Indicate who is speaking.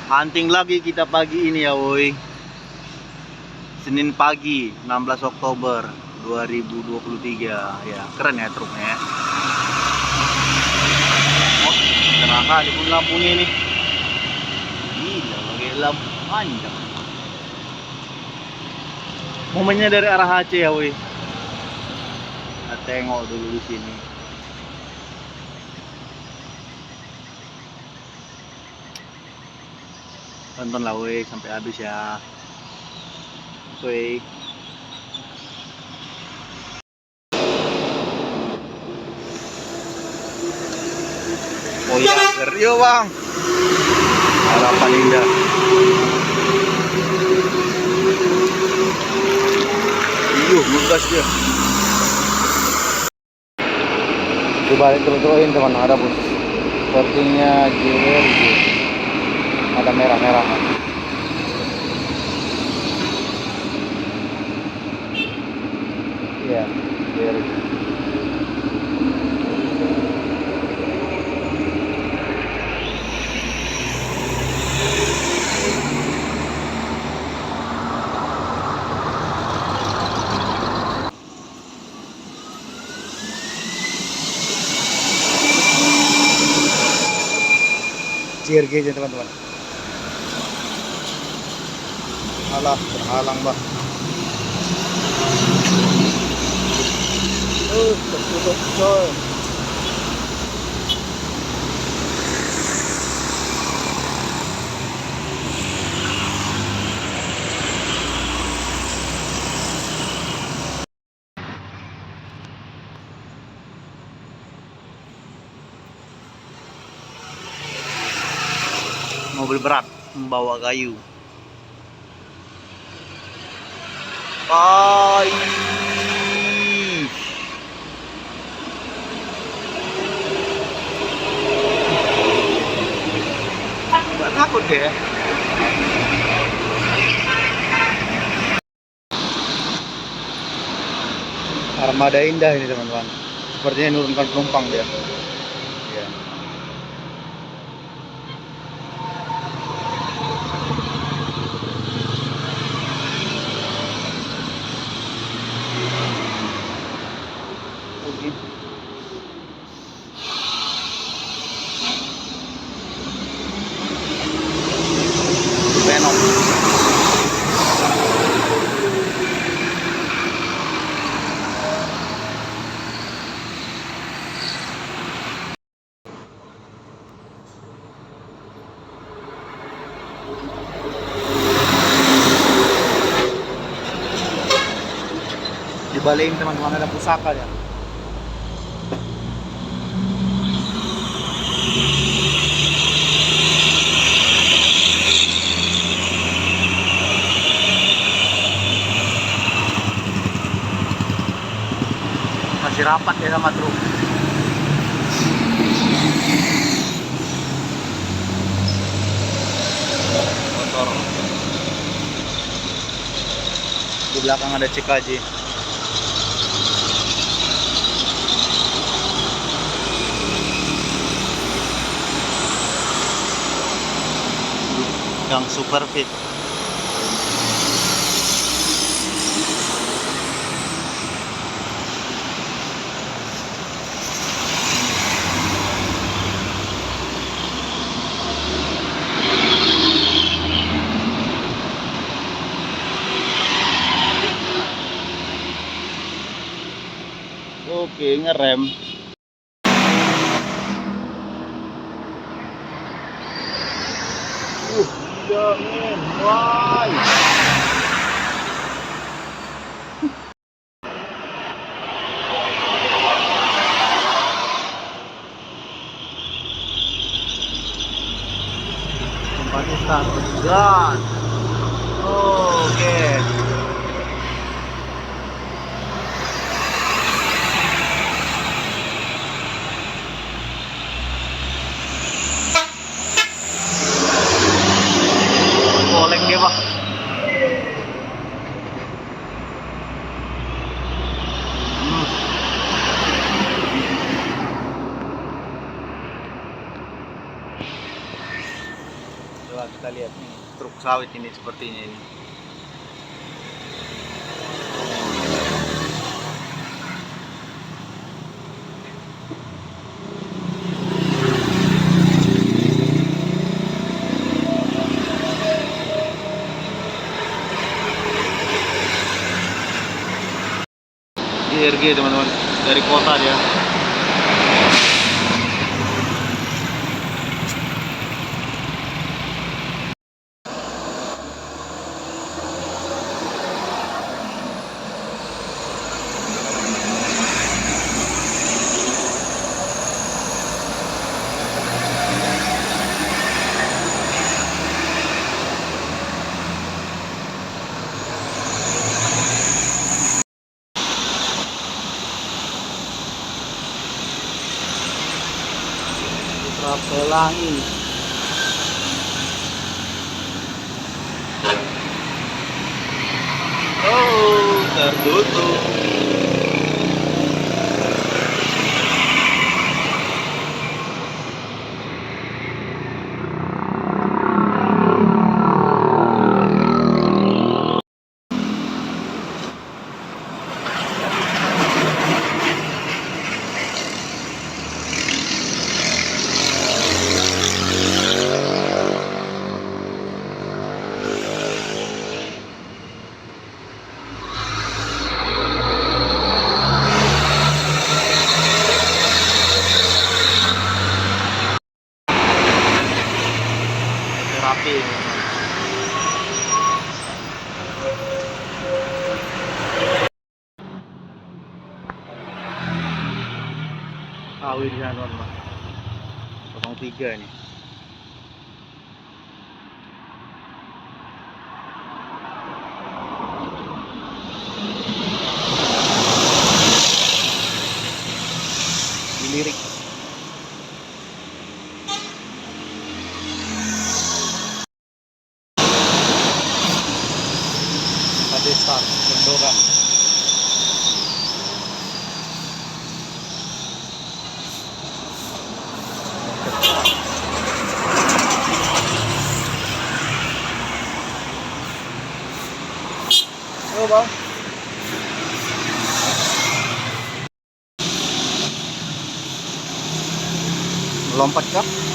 Speaker 1: Hunting lagi kita pagi ini ya woi. Senin pagi 16 Oktober 2023. Ya keren ya truknya ya. Oh, cerah kali pun lampunya ini. Gila pakai lampu panjang. Momennya dari arah Aceh ya woi. Kita tengok dulu di sini. Tontonlah woi sampai habis ya. Woi. Oh ya, yo bang. Harapan indah. Iyuh, ngegas dia. Coba ditelusurin teman, ada bos. Sepertinya JRG. Ada merah-merah. Iya, JRG. JRG aja teman-teman. Alah, terhalang bah. Tertutup coy. Mobil berat membawa kayu. Nggak takut ya? Armada indah ini teman-teman. Sepertinya nurunkan penumpang dia. Ya. Venom. Di balik ini teman-teman ada pusaka ya. Masih rapat ya sama truk. Motor. Di belakang ada CKJ. Yang super fit. Oke, ngerem. Gila men, why? Tempatnya start gas. Oke. Oleng dia bah. coba kita lihat nih truk sawit ini sepertinya ini. IRG teman-teman, dari kota dia. Pelangi. Oh, tertutup. Rapi. Awil Januar 03 ini. Dilirik. Padestar, Bendoran. Oh bang, melompat kah?